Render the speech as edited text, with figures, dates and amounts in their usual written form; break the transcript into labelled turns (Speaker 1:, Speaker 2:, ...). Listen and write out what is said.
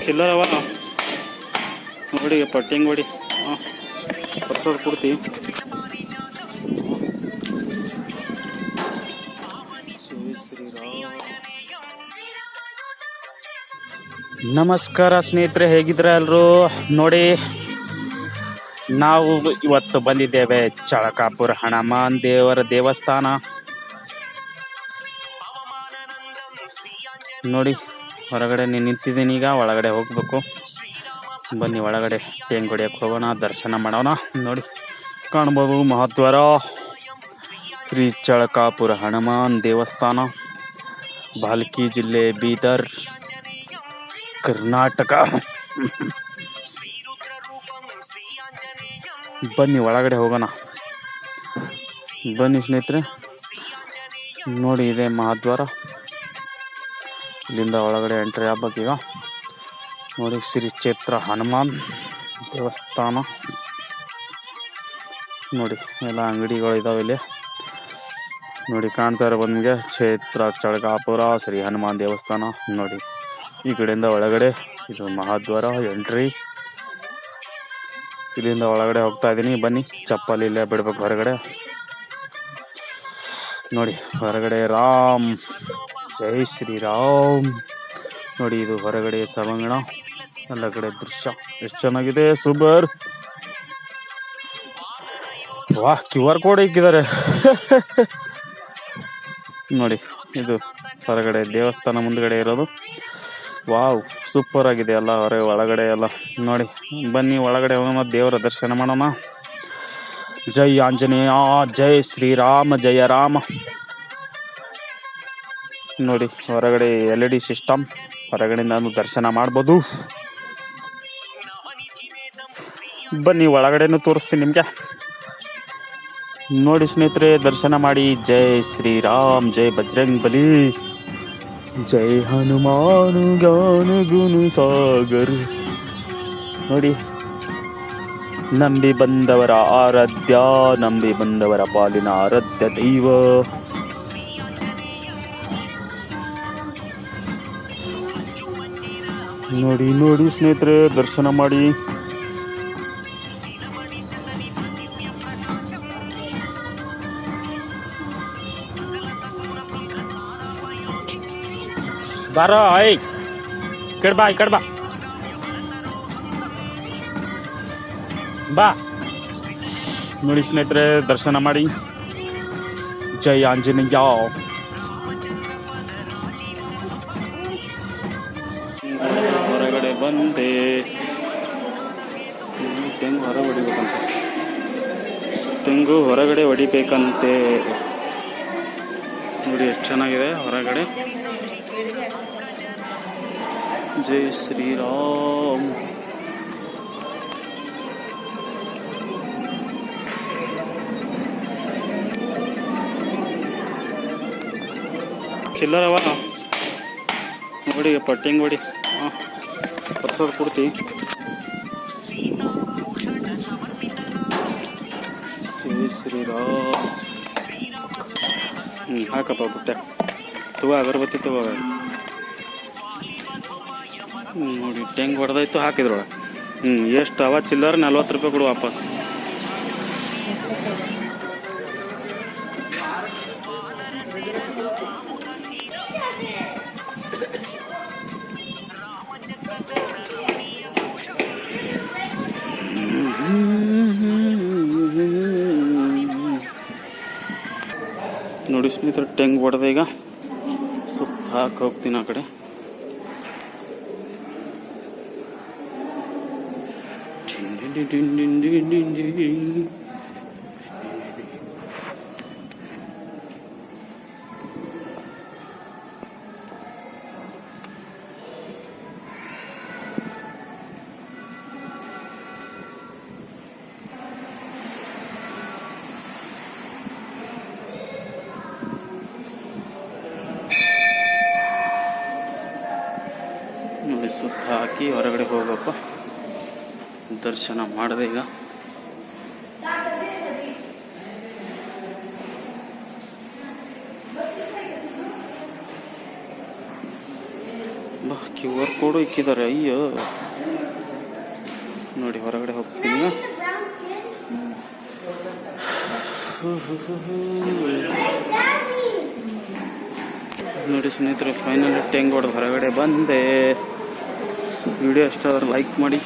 Speaker 1: ಚಿಲ್ಲರ್ ಅವ ನೋಡಿ ಪಟ್ಟಿಂಗ್ ಹೊಡಿ. ಹಾಂ ಪ್ರಸಾದ ಕೊಡ್ತಿ. ನಮಸ್ಕಾರ ಸ್ನೇಹಿತರೆ, ಹೇಗಿದ್ರೆ ಎಲ್ಲರೂ. ನೋಡಿ, ನಾವು ಇವತ್ತು ಬಂದಿದ್ದೇವೆ ಚಳಕಾಪುರ ಹನುಮಾನ್ ದೇವರ ದೇವಸ್ಥಾನ. ನೋಡಿ, ಹೊರಗಡೆ ನಿಂತಿದ್ದೀನಿ, ಈಗ ಒಳಗಡೆ ಹೋಗ್ಬೇಕು. ಬನ್ನಿ ಒಳಗಡೆ ಟೇಂಗ್ ಹೊಡಿಯಕ್ಕೆ ಹೋಗೋಣ, ದರ್ಶನ ಮಾಡೋಣ. ನೋಡಿ, ಕಾಣ್ಬೋದು ಮಹಾದ್ವಾರ, ಶ್ರೀ ಚಳಕಾಪುರ ಹನುಮಾನ್ ದೇವಸ್ಥಾನ, ಭಾಲ್ಕಿ ಜಿಲ್ಲೆ, ಬೀದರ್, ಕರ್ನಾಟಕ. ಬನ್ನಿ ಒಳಗಡೆ ಹೋಗೋಣ. ಬನ್ನಿ ಸ್ನೇಹಿತರೆ, ನೋಡಿ ಇದೆ ಮಹಾದ್ವಾರ. ಇಲ್ಲಿಂದ ಒಳಗಡೆ ಎಂಟ್ರಿ ಆಗ್ಬೇಕೀಗ. ನೋಡಿ, ಶ್ರೀ ಕ್ಷೇತ್ರ ಹನುಮಾನ್ ದೇವಸ್ಥಾನ. ನೋಡಿ ಎಲ್ಲ ಅಂಗಡಿಗಳು ಇದಾವೆ ಇಲ್ಲಿ. ನೋಡಿ ಕಾಣ್ತಾ ಇರೋ ಬಂದ್ಗೆ ಕ್ಷೇತ್ರ ಚಳಕಾಪುರ ಶ್ರೀ ಹನುಮಾನ್ ದೇವಸ್ಥಾನ. ನೋಡಿ ಈ ಕಡೆಯಿಂದ ಒಳಗಡೆ ಇದು ಮಹಾದ್ವಾರ ಎಂಟ್ರಿ. ಇಲ್ಲಿಂದ ಒಳಗಡೆ ಹೋಗ್ತಾ ಇದ್ದೀನಿ. ಬನ್ನಿ, ಚಪ್ಪಲಿ ಇಲ್ಲೇ ಬಿಡ್ಬೇಕು ಹೊರಗಡೆ. ನೋಡಿ ಹೊರಗಡೆ ರಾಮ್, ಜೈ ಶ್ರೀರಾಮ್. ನೋಡಿ ಇದು ಹೊರಗಡೆ ಸಭಾಂಗಣ, ಎಲ್ಲ ಕಡೆ ದೃಶ್ಯ ಎಷ್ಟು ಚೆನ್ನಾಗಿದೆ. ಸೂಪರ್. ವಾಹ್, QR ಕೋಡ್ ಇಕ್ಕಿದ್ದಾರೆ. ನೋಡಿ ಇದು ಹೊರಗಡೆ ದೇವಸ್ಥಾನ ಮುಂದ್ಗಡೆ ಇರೋದು. ವಾವ್, ಸೂಪರ್ ಆಗಿದೆ ಎಲ್ಲ ಒಳಗಡೆ ಎಲ್ಲ. ನೋಡಿ ಬನ್ನಿ ಒಳಗಡೆ ಹೋಗೋಣ, ದೇವರ ದರ್ಶನ ಮಾಡೋಣ. ಜೈ ಆಂಜನೇಯ, ಜೈ ಶ್ರೀರಾಮ, ಜಯ ರಾಮ. ನೋಡಿ ಹೊರಗಡೆ LED ಸಿಸ್ಟಮ್, ಹೊರಗಡೆಯಿಂದ ದರ್ಶನ ಮಾಡ್ಬೋದು. ಬನ್ನಿ ಒಳಗಡೆನೂ ತೋರಿಸ್ತೀನಿ ನಿಮಗೆ. ನೋಡಿ ಸ್ನೇಹಿತರೆ, ದರ್ಶನ ಮಾಡಿ. ಜೈ ಶ್ರೀರಾಮ್, ಜೈ ಬಜರಂಗ್ ಬಲಿ, ಜೈ ಹನುಮಾನ್ ಜ್ಞಾನ ಗುಣ ಸಾಗರ್. ನೋಡಿ, ನಂಬಿ ಬಂದವರ ಆರಾಧ್ಯ, ನಂಬಿ ಬಂದವರ ಪಾಲಿನ ಆರಾಧ್ಯ ದೈವ. ನೋಡಿ ನೋಡಿ ಸ್ನೇಹಿತರೆ, ದರ್ಶನ ಮಾಡಿ. ಬಾರೋ, ಐ ಕಡ್ ಬಾ, ಈ ಕಡ್ ಬಾ, ಬಾ. ನೋಡಿ ಸ್ನೇಹಿತರೆ, ದರ್ಶನ ಮಾಡಿ. ಜೈ ಆಂಜನೇಯ. ಹೊರಗಡೆ ಬಂದೆ. ತೆಂಗು ಹೊರಗಡೆ ಹೊಡಿಬೇಕಂತೆ, ತೆಂಗು ಹೊರಗಡೆ ಹೊಡಿಬೇಕಂತೆ. ನೋಡಿ ಎಷ್ಟು ಚೆನ್ನಾಗಿದೆ ಹೊರಗಡೆ. ಜೈ ಶ್ರೀರಾಮ್. ಚಿಲ್ಲರ್ ಅವ ನೋಡಿ, ಪಟ್ಟಿಂಗ್ ಹೊಡಿ. ಹಾಂ ಪ್ರಸಾದ ಕೊಡ್ತಿ. ಜೈ ಶ್ರೀರಾಮ್. ಹಾಕಪ್ಪ ಬುಟ್ಟೆ ತಗೋ, ಅಗರಬತ್ತಿ ತಗೋ. ನೋಡಿ ಟೆಂಗ್ ಹೊಡೆದಾಯ್ತು, ಹಾಕಿದ್ರೊಳಗೆ. ಎಷ್ಟು ಅವ ಚಿಲ್ಲರ್? 40 ರೂಪಾಯಿ ಕೊಡು ವಾಪಸ್. ನೋಡಿ ಸ್ನೇಹಿತರೆ, ಟೆಂಗ್ ಹೊಡೆದ. ಈಗ ಸುತ್ತ ಹಾಕಿ ಹೋಗ್ತೀನಿ ಆ ಕಡೆ. ನೋಡಿ ಸುತ್ತ ಹಾಕಿ ಹೊರಗಡೆ ಹೋಗಪ್ಪ. ದರ್ಶನ ಮಾಡಿದೆ ಈಗ. QR ಕೋಡು ಇಕ್ಕಿದ್ದಾರೆ. ಅಯ್ಯೋ ನೋಡಿ ಹೊರಗಡೆ ಹೋಗ್ತೀನಿ. ನೋಡಿ ಸ್ನೇಹಿತರೆ, ಫೈನಲ್ ಟೆಂಗ್ ಹೊಡೆದು ಹೊರಗಡೆ ಬಂದೆ. ವಿಡಿಯೋ ಇಷ್ಟ ಆದ್ರೆ ಲೈಕ್ ಮಾಡಿ.